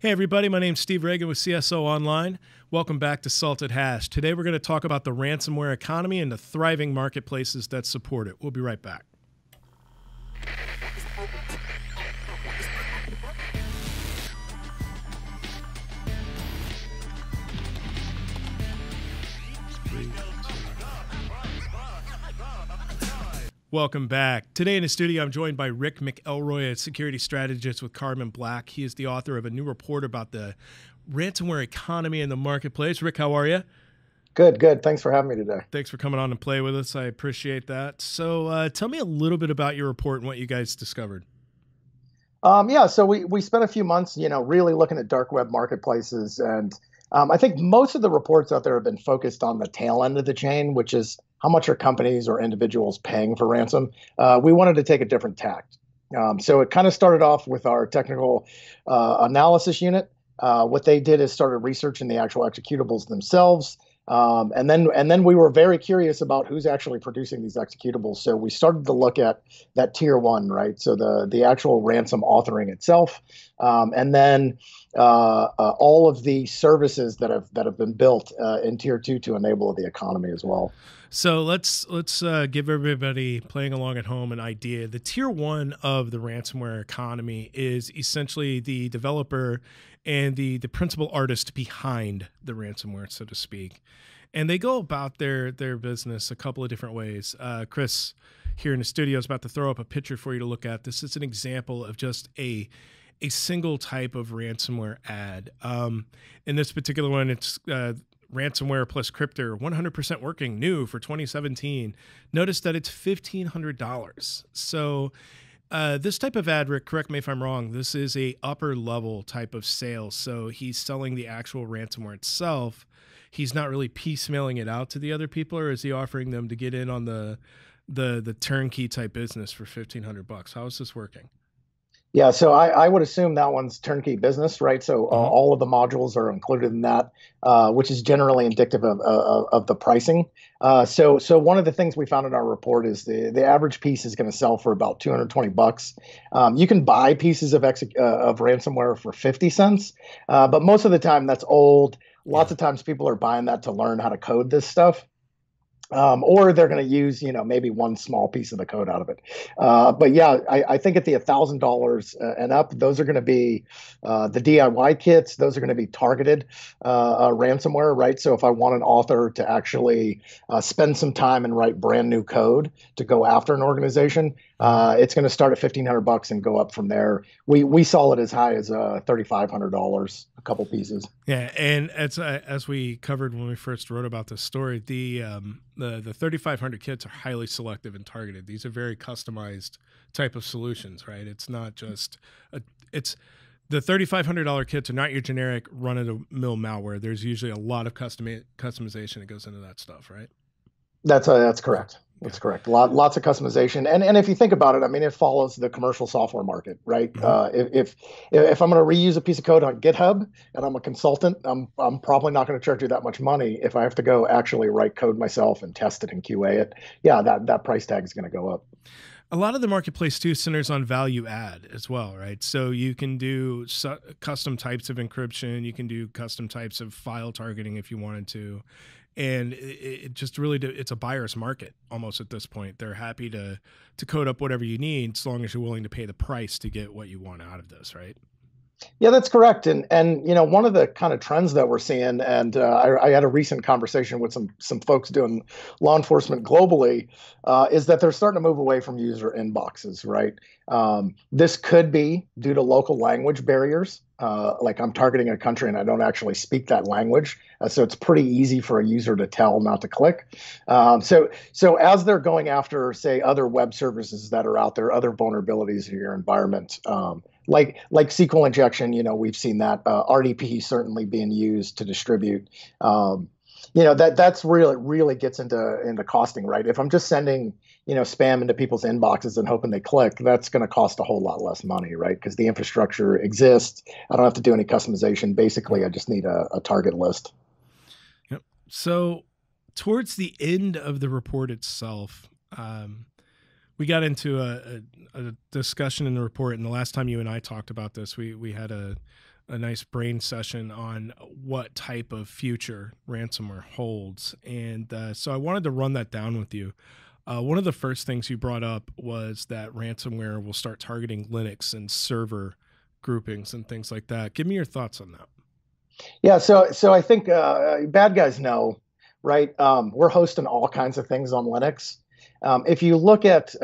Hey everybody, my name's Steve Reagan with CSO Online. Welcome back to Salted Hash. Today we're going to talk about the ransomware economy and the thriving marketplaces that support it. We'll be right back. Welcome back. Today in the studio, I'm joined by Rick McElroy, a security strategist with Carbon Black. He is the author of a new report about the ransomware economy in the marketplace. Rick, how are you? Good, good. Thanks for having me today. Thanks for coming on and play with us. I appreciate that. So tell me a little bit about your report and what you guys discovered. So we spent a few months, really looking at dark web marketplaces, and I think most of the reports out there have been focused on the tail end of the chain, which is how much are companies or individuals paying for ransom. We wanted to take a different tact. So it kind of started off with our technical analysis unit. What they did is started researching the actual executables themselves. And then we were very curious about who's actually producing these executables. So we started to look at that tier one, right? So the actual ransom authoring itself, and then all of the services that have been built in tier two to enable the economy as well. So let's give everybody playing along at home an idea. The tier one of the ransomware economy is essentially the developer and the principal artist behind the ransomware, so to speak. And they go about their business a couple of different ways. Chris here in the studio is about to throw up a picture for you to look at. This is an example of just a single type of ransomware ad. In this particular one, it's ransomware plus Cryptor, 100% working, new for 2017. Notice that it's $1,500. So this type of ad, Rick, correct me if I'm wrong, this is a upper level type of sale. So he's selling the actual ransomware itself. He's not really piecemealing it out to the other people, or is he offering them to get in on the turnkey type business for $1,500? How is this working? Yeah, so I would assume that one's turnkey business, right? So all of the modules are included in that, which is generally indicative of the pricing. So one of the things we found in our report is the average piece is going to sell for about $220. You can buy pieces of ransomware for 50 cents, but most of the time that's old. Lots of times people are buying that to learn how to code this stuff. Or they're going to use, maybe one small piece of the code out of it. But yeah, I think at the $1,000 and up, those are going to be the DIY kits. Those are going to be targeted ransomware, right? So if I want an author to actually spend some time and write brand new code to go after an organization, it's going to start at $1,500 and go up from there. We saw it as high as $3,500, a couple pieces. Yeah, and as we covered when we first wrote about this story, the 3,500 kits are highly selective and targeted. These are very customized type of solutions, right? It's not just it's the $3,500 kits are not your generic run-of-the-mill malware. There's usually a lot of customization that goes into that stuff, right? That's correct. That's correct. Lots of customization, and if you think about it, I mean, it follows the commercial software market, right? If I'm going to reuse a piece of code on GitHub and I'm a consultant, I'm probably not going to charge you that much money. If I have to go actually write code myself and test it and QA it, yeah, that price tag is going to go up. A lot of the marketplace too centers on value add as well, right? So you can do custom types of encryption, you can do custom types of file targeting if you wanted to. And it just really, it's a buyer's market almost at this point. They're happy to code up whatever you need, as long as you're willing to pay the price to get what you want out of this, right? Yeah, that's correct. And one of the kind of trends that we're seeing, and I had a recent conversation with some folks doing law enforcement globally, is that they're starting to move away from user inboxes, right? This could be due to local language barriers. Like I'm targeting a country and I don't actually speak that language, so it's pretty easy for a user to tell not to click. So as they're going after, say, other web services that are out there, other vulnerabilities in your environment, like SQL injection, we've seen that RDP certainly being used to distribute. That's really gets into costing, right? If I'm just sending spam into people's inboxes and hoping they click, that's going to cost a whole lot less money, right? Because the infrastructure exists. I don't have to do any customization. Basically, I just need a target list. Yep. So towards the end of the report itself, we got into a discussion in the report, and the last time you and I talked about this, we had a a nice brain session on what type of future ransomware holds. And so I wanted to run that down with you. One of the first things you brought up was that ransomware will start targeting Linux and server groupings and things like that. Give me your thoughts on that. Yeah, so I think bad guys know, right? We're hosting all kinds of things on Linux. If you look at,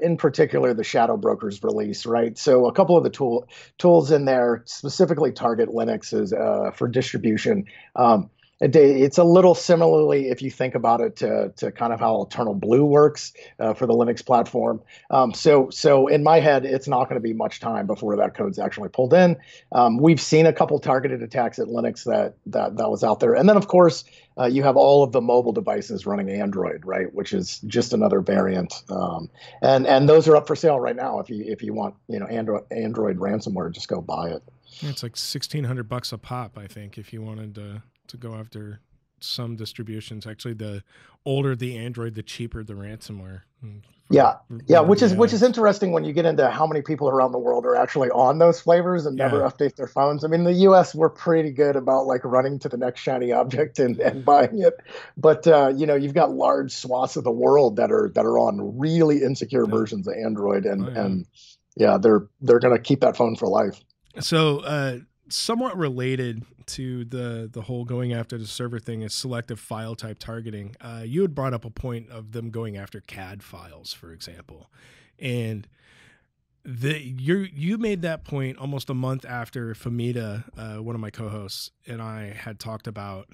in particular, the Shadow Brokers release, right? So a couple of the tools in there specifically target Linux as, for distribution. It's a little similarly, if you think about it, to kind of how Eternal Blue works for the Linux platform. So in my head, it's not going to be much time before that code's actually pulled in. We've seen a couple targeted attacks at Linux that was out there, and then of course you have all of the mobile devices running Android, right, which is just another variant. And those are up for sale right now. If you want, Android ransomware, just go buy it. It's like $1,600 a pop, I think, if you wanted to go after some distributions. Actually, the older the Android, the cheaper the ransomware. Yeah, which is interesting when you get into how many people around the world are actually on those flavors and never update their phones. I mean, in the U.S., we're pretty good about like running to the next shiny object and buying it, but you've got large swaths of the world that are on really insecure versions of Android, and they're going to keep that phone for life. So, somewhat related to the whole going after the server thing is selective file type targeting. You had brought up a point of them going after CAD files, for example, and you made that point almost a month after Famita, one of my co-hosts, and I had talked about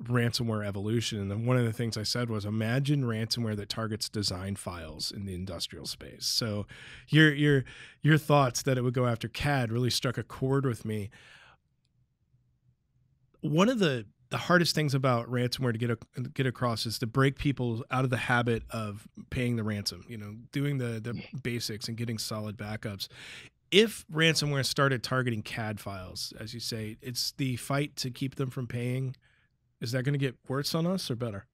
ransomware evolution. And then one of the things I said was, imagine ransomware that targets design files in the industrial space. So your thoughts that it would go after CAD really struck a chord with me. One of the hardest things about ransomware to get across is to break people out of the habit of paying the ransom, doing the basics and getting solid backups. If ransomware started targeting CAD files, as you say, it's the fight to keep them from paying. Is that going to get worse on us or better?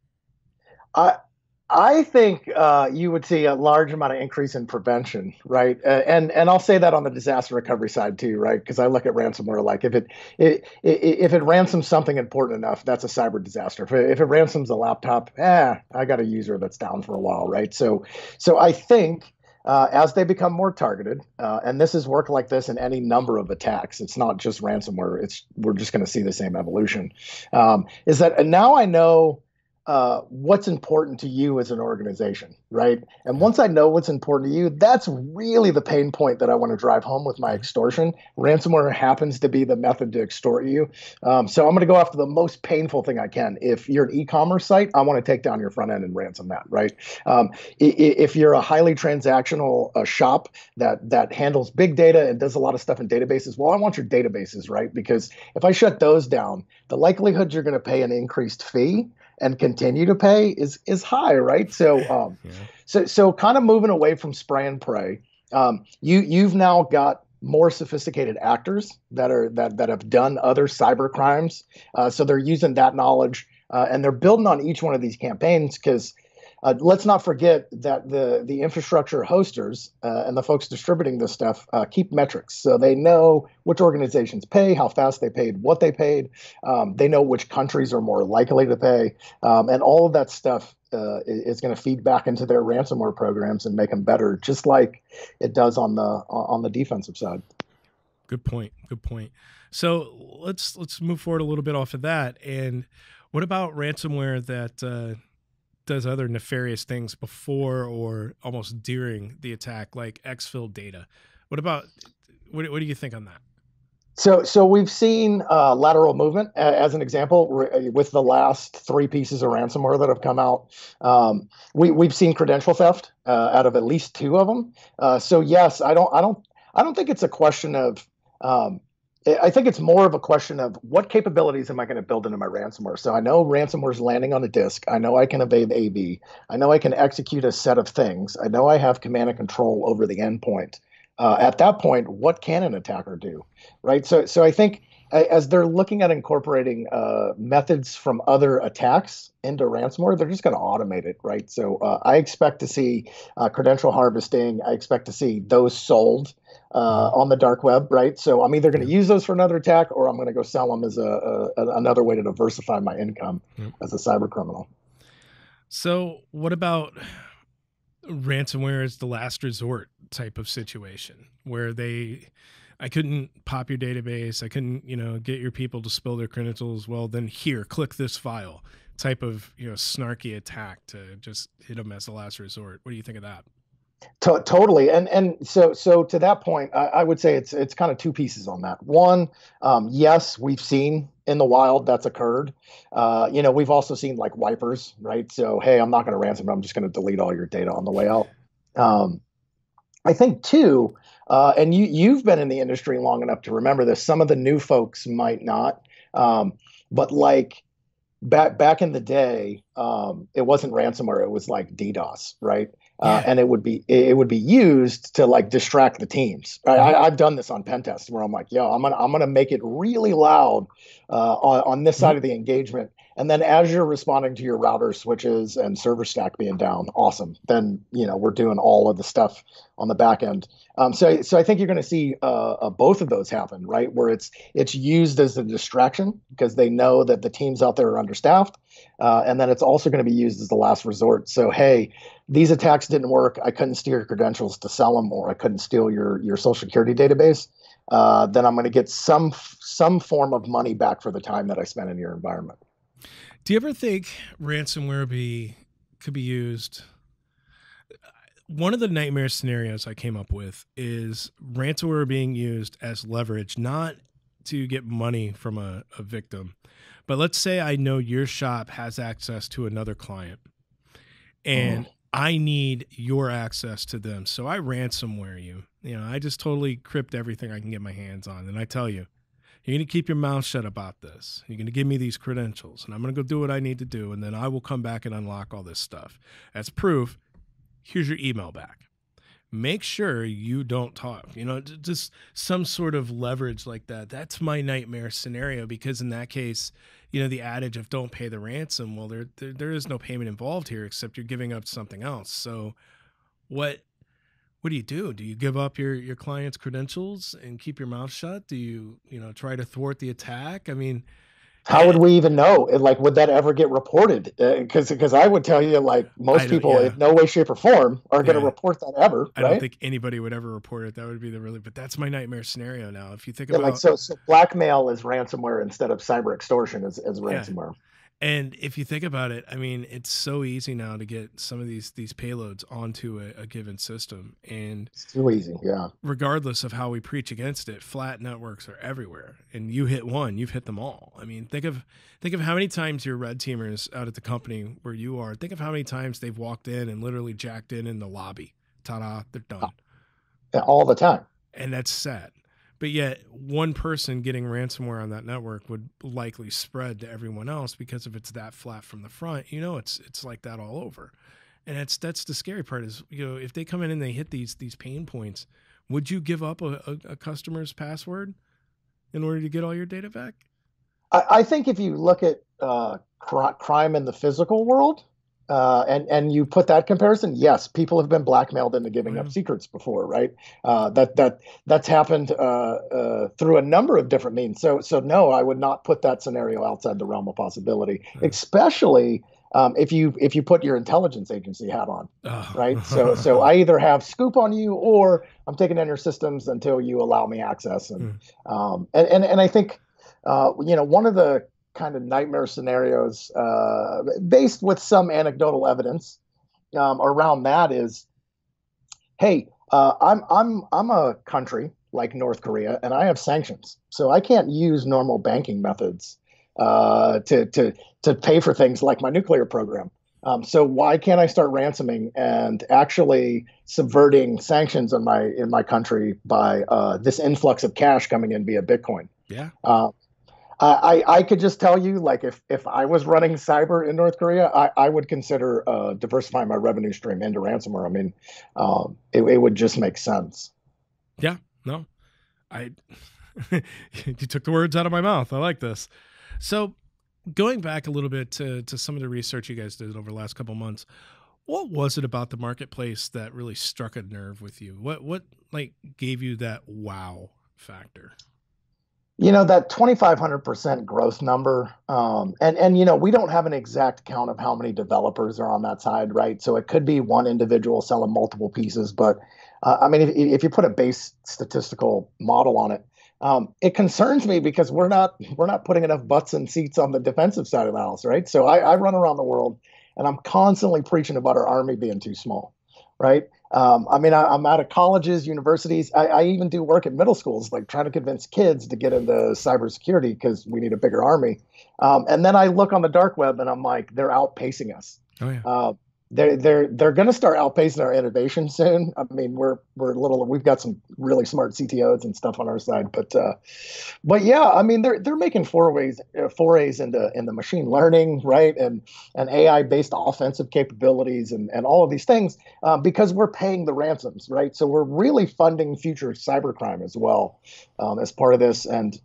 I think you would see a large amount of increase in prevention, right? And I'll say that on the disaster recovery side too, right? Because I look at ransomware like if it ransoms something important enough, that's a cyber disaster. If it ransoms a laptop, I got a user that's down for a while, right? So I think as they become more targeted, and this is work like this in any number of attacks. It's not just ransomware. We're just going to see the same evolution. Is that now I know what's important to you as an organization, right? And once I know what's important to you, that's really the pain point that I want to drive home with my extortion. Ransomware happens to be the method to extort you. So I'm going to go after the most painful thing I can. If you're an e-commerce site, I want to take down your front end and ransom that, right? If you're a highly transactional shop that handles big data and does a lot of stuff in databases, well, I want your databases, right? Because if I shut those down, the likelihood you're going to pay an increased fee and continue to pay is high, right? So so kind of moving away from spray and pray. You've now got more sophisticated actors that have done other cyber crimes. So they're using that knowledge and they're building on each one of these campaigns because let's not forget that the infrastructure hosters and the folks distributing this stuff keep metrics. So they know which organizations pay, how fast they paid, what they paid. They know which countries are more likely to pay. And all of that stuff is going to feed back into their ransomware programs and make them better, just like it does on the defensive side. Good point. Good point. So let's move forward a little bit off of that. And what about ransomware that does other nefarious things before or almost during the attack, like exfil data? What do you think on that? So we've seen lateral movement as an example with the last 3 pieces of ransomware that have come out. We've seen credential theft out of at least 2 of them. So yes, I don't think it's a question of. I think it's more of a question of what capabilities am I going to build into my ransomware? So I know ransomware is landing on a disk. I know I can evade AV. I know I can execute a set of things. I know I have command and control over the endpoint. At that point, what can an attacker do, right? So I think as they're looking at incorporating methods from other attacks into ransomware, they're just going to automate it, right? So I expect to see credential harvesting. I expect to see those sold Mhm. on the dark web, right? So I'm either going Yeah. to use those for another attack, or I'm going to go sell them as another way to diversify my income Yep. as a cyber criminal. So, what about ransomware as the last resort type of situation where I couldn't pop your database, I couldn't, get your people to spill their credentials. Well, then here, click this file type of, snarky attack to just hit them as the last resort. What do you think of that? Totally, and so to that point, I would say it's kind of two pieces on that. One, yes, we've seen in the wild that's occurred. We've also seen like wipers, right? So hey, I'm not going to ransom, I'm just going to delete all your data on the way out. Um, I think too, and you've been in the industry long enough to remember this. Some of the new folks might not, but like back in the day, it wasn't ransomware. It was like DDoS, right? Yeah. And it would be used to like distract the teams. Mhm. I've done this on pen test where I'm like, yo, I'm gonna make it really loud on this Mhm. side of the engagement. And then as you're responding to your router switches and server stack being down, awesome. Then we're doing all of the stuff on the back end. So I think you're going to see both of those happen, right? Where it's used as a distraction because they know that the teams out there are understaffed, and then it's also going to be used as the last resort. So hey, these attacks didn't work. I couldn't steal your credentials to sell them, or I couldn't steal your social security database. Then I'm going to get some form of money back for the time that I spent in your environment. Do you ever think ransomware could be used? One of the nightmare scenarios I came up with is ransomware being used as leverage, not to get money from a victim, but let's say I know your shop has access to another client and Mm. I need your access to them. So I ransomware you. I just totally crypt everything I can get my hands on. And I tell you, you're going to keep your mouth shut about this. You're going to give me these credentials and I'm going to go do what I need to do. And then I will come back and unlock all this stuff. As proof, here's your email back. Make sure you don't talk, just some sort of leverage like that. That's my nightmare scenario because in that case, the adage of don't pay the ransom, well, there is no payment involved here except you're giving up something else. So what what do you do? Do you give up your client's credentials and keep your mouth shut? Do you, try to thwart the attack? I mean, How would eh, we even know? Like, would that ever get reported? Because I would tell you, like, I most don't, people, in yeah, no way, shape, or form, are going to yeah. report that ever, I don't right? think anybody would ever report it. That would be but that's my nightmare scenario now. If you think Yeah, like about, so blackmail is ransomware instead of cyber extortion as yeah. ransomware. And if you think about it, I mean, it's so easy now to get some of these payloads onto a given system. And It's too easy. Yeah. regardless of how we preach against it, flat networks are everywhere. And you hit one, you've hit them all. I mean, think of how many times your red teamers out at the company where you are, think of how many times they've walked in and literally jacked in the lobby. Ta-da, they're done. All the time. And that's sad. But yet, one person getting ransomware on that network would likely spread to everyone else because if it's that flat from the front, it's like that all over. And that's the scary part is if they come in and they hit these pain points, would you give up a customer's password in order to get all your data back? I think if you look at crime in the physical world, and you put that comparison, yes, people have been blackmailed into Oh, giving yeah. up secrets before, right? That's happened through a number of different means. So no, I would not put that scenario outside the realm of possibility, especially if you put your intelligence agency hat on, right? So Oh. I either have scoop on you or I'm taking in your systems until you allow me access, and I think one of the kind of nightmare scenarios, based with some anecdotal evidence around that is, hey, I'm a country like North Korea, and I have sanctions, so I can't use normal banking methods to pay for things like my nuclear program. So why can't I start ransoming and actually subverting sanctions in my country by this influx of cash coming in via Bitcoin? Yeah. Uh, I could just tell you, like, if I was running cyber in North Korea, I would consider diversifying my revenue stream into ransomware. I mean, it would just make sense. Yeah. No. I You took the words out of my mouth. I like this. So, going back a little bit to some of the research you guys did over the last couple months, what was it about the marketplace that really struck a nerve with you? What like gave you that wow factor? That 2,500% growth number, and we don't have an exact count of how many developers are on that side, right? So it could be one individual selling multiple pieces, but I mean, if you put a base statistical model on it, it concerns me because we're not putting enough butts and seats on the defensive side of the house, right? So I run around the world, and I'm constantly preaching about our army being too small, right? I mean, I'm out of colleges, universities. I even do work at middle schools, like trying to convince kids to get into cybersecurity because we need a bigger army. And then I look on the dark web and I'm like, they're outpacing us. Oh yeah. They're going to start outpacing our innovation soon. I mean, we've got some really smart CTOs and stuff on our side, but yeah, I mean, they're making forays into machine learning, right, and AI based offensive capabilities and all of these things because we're paying the ransoms, right? So we're really funding future cybercrime as well as part of this. And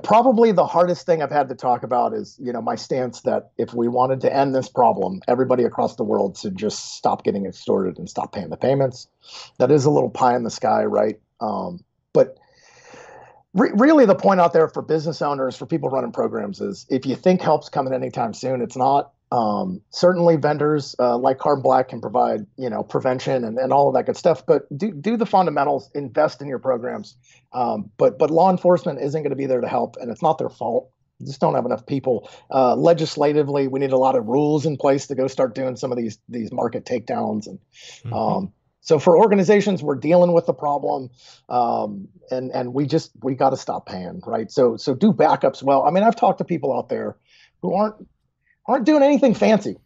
probably the hardest thing I've had to talk about is, my stance that if we wanted to end this problem, everybody across the world should just stop getting extorted and stop paying the payments. That is a little pie in the sky, right? But really the point out there for business owners, for people running programs is if you think help's coming anytime soon, it's not. Certainly vendors like Carbon Black can provide, prevention and all of that good stuff, but do the fundamentals, invest in your programs. But law enforcement isn't going to be there to help, and it's not their fault. You just don't have enough people. Legislatively, we need a lot of rules in place to go start doing some of these market takedowns. And so for organizations, we're dealing with the problem, and we got to stop paying, right? So do backups well. I mean, I've talked to people out there who aren't doing anything fancy,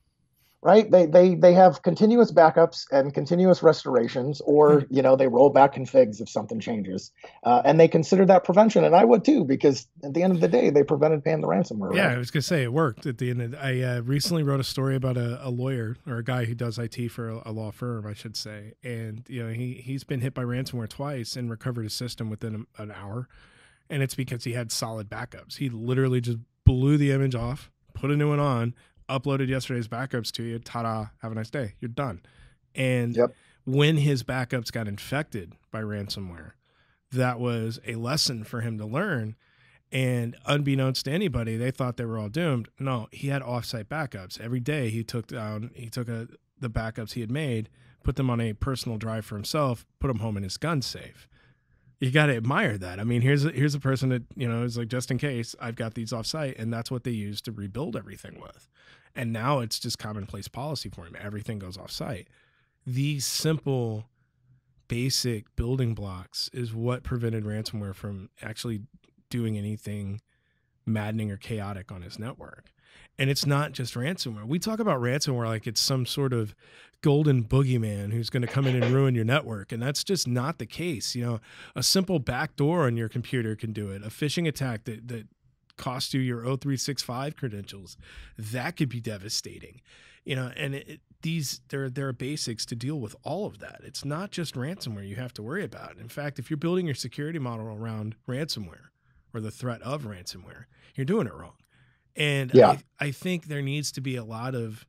right? They have continuous backups and continuous restorations, or they roll back configs if something changes, and they consider that prevention. And I would too, because at the end of the day, they prevented paying the ransomware. Yeah, right? I was gonna say it worked at the end. I recently wrote a story about a lawyer or a guy who does IT for a law firm, I should say, and he's been hit by ransomware twice and recovered his system within an hour, and it's because he had solid backups. He literally just blew the image off, put a new one on, uploaded yesterday's backups to you. Ta-da, have a nice day. You're done. And when his backups got infected by ransomware, that was a lesson for him to learn. And unbeknownst to anybody, they thought they were all doomed. No, he had offsite backups. Every day he took the backups he had made, put them on a personal drive for himself, put them home in his gun safe. You got to admire that. I mean, here's a person that, is like, just in case, I've got these offsite, and that's what they use to rebuild everything with. And now it's just commonplace policy for him. Everything goes offsite. These simple, basic building blocks is what prevented ransomware from actually doing anything maddening or chaotic on his network. And it's not just ransomware. We talk about ransomware like it's some sort of golden boogeyman who's going to come in and ruin your network. And that's just not the case. A simple backdoor on your computer can do it. A phishing attack that costs you your O365 credentials, that could be devastating. And there are basics to deal with all of that. It's not just ransomware you have to worry about. In fact, if you're building your security model around ransomware or the threat of ransomware, you're doing it wrong. And I think there needs to be a lot of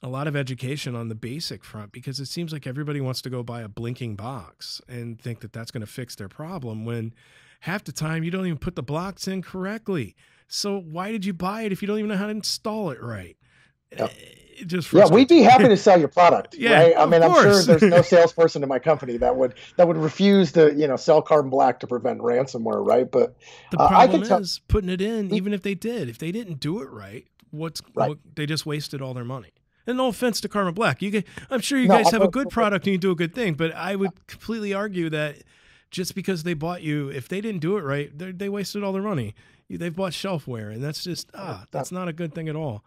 education on the basic front, because it seems like everybody wants to go buy a blinking box and think that that's going to fix their problem, when half the time you don't even put the blocks in correctly. So why did you buy it if you don't even know how to install it right? Yep. It just we'd be happy to sell your product. Right? I mean, I'm course. sure there's no salesperson in my company that would refuse to sell Carbon Black to prevent ransomware, right? But the problem is putting it in, even if they didn't do it right. They just wasted all their money. And no offense to Carbon Black, I'm sure you guys have a good product and you do a good thing, but I would completely argue that just because they bought you, if they didn't do it right, they wasted all their money. They've bought shelfware, and that's just that's not a good thing at all.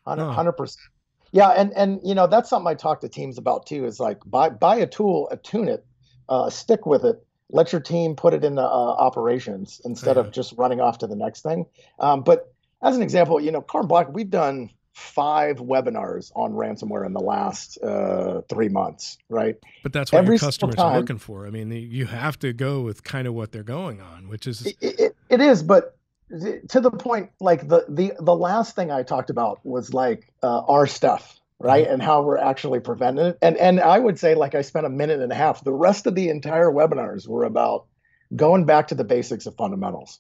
100%. Yeah, and that's something I talk to teams about too. Is like buy a tool, tune it, stick with it, let your team put it into operations instead of just running off to the next thing. But as an example, Carbon Black, we've done 5 webinars on ransomware in the last 3 months, right? But that's what your Every single customers are time, looking for. I mean, you have to go with kind of what they're going on, which is it is, but to the point, like the last thing I talked about was like our stuff, right? And how we're actually preventing it. And I would say, like, I spent a minute and a half. The rest of the entire webinars were about going back to the basics of fundamentals.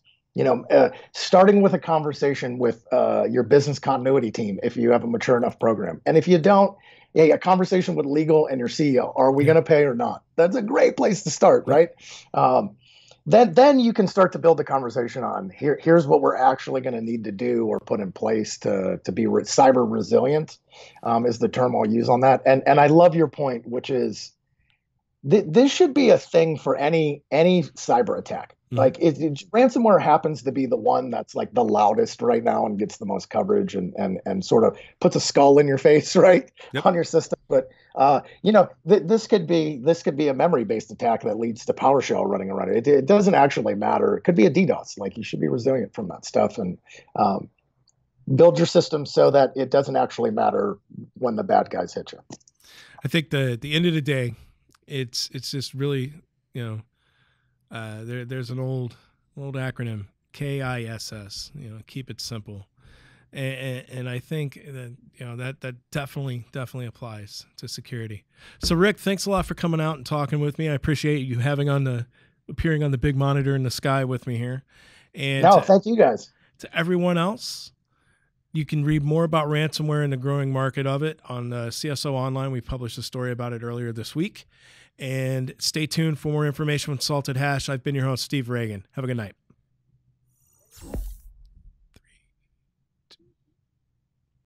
Starting with a conversation with your business continuity team if you have a mature enough program, and if you don't, a conversation with legal and your CEO. Are we going to pay or not? That's a great place to start, right? Then you can start to build the conversation on here's what we're actually going to need to do or put in place to be cyber resilient, is the term I'll use on that. And I love your point, which is this should be a thing for any cyber attack. Like ransomware happens to be the one that's like the loudest right now and gets the most coverage and sort of puts a skull in your face, right, on your system. But this could be a memory-based attack that leads to PowerShell running around it. It doesn't actually matter. It could be a DDoS. Like, you should be resilient from that stuff and build your system so that it doesn't actually matter when the bad guys hit you. I think the end of the day, it's just really, there's an old acronym, KISS, keep it simple. And I think that that definitely applies to security. So Rick, thanks a lot for coming out and talking with me. I appreciate you appearing on the big monitor in the sky with me here. And thank you guys. To everyone else, you can read more about ransomware and the growing market of it on CSO Online. We published a story about it earlier this week. And stay tuned for more information with Salted Hash. I've been your host, Steve Reagan. Have a good night.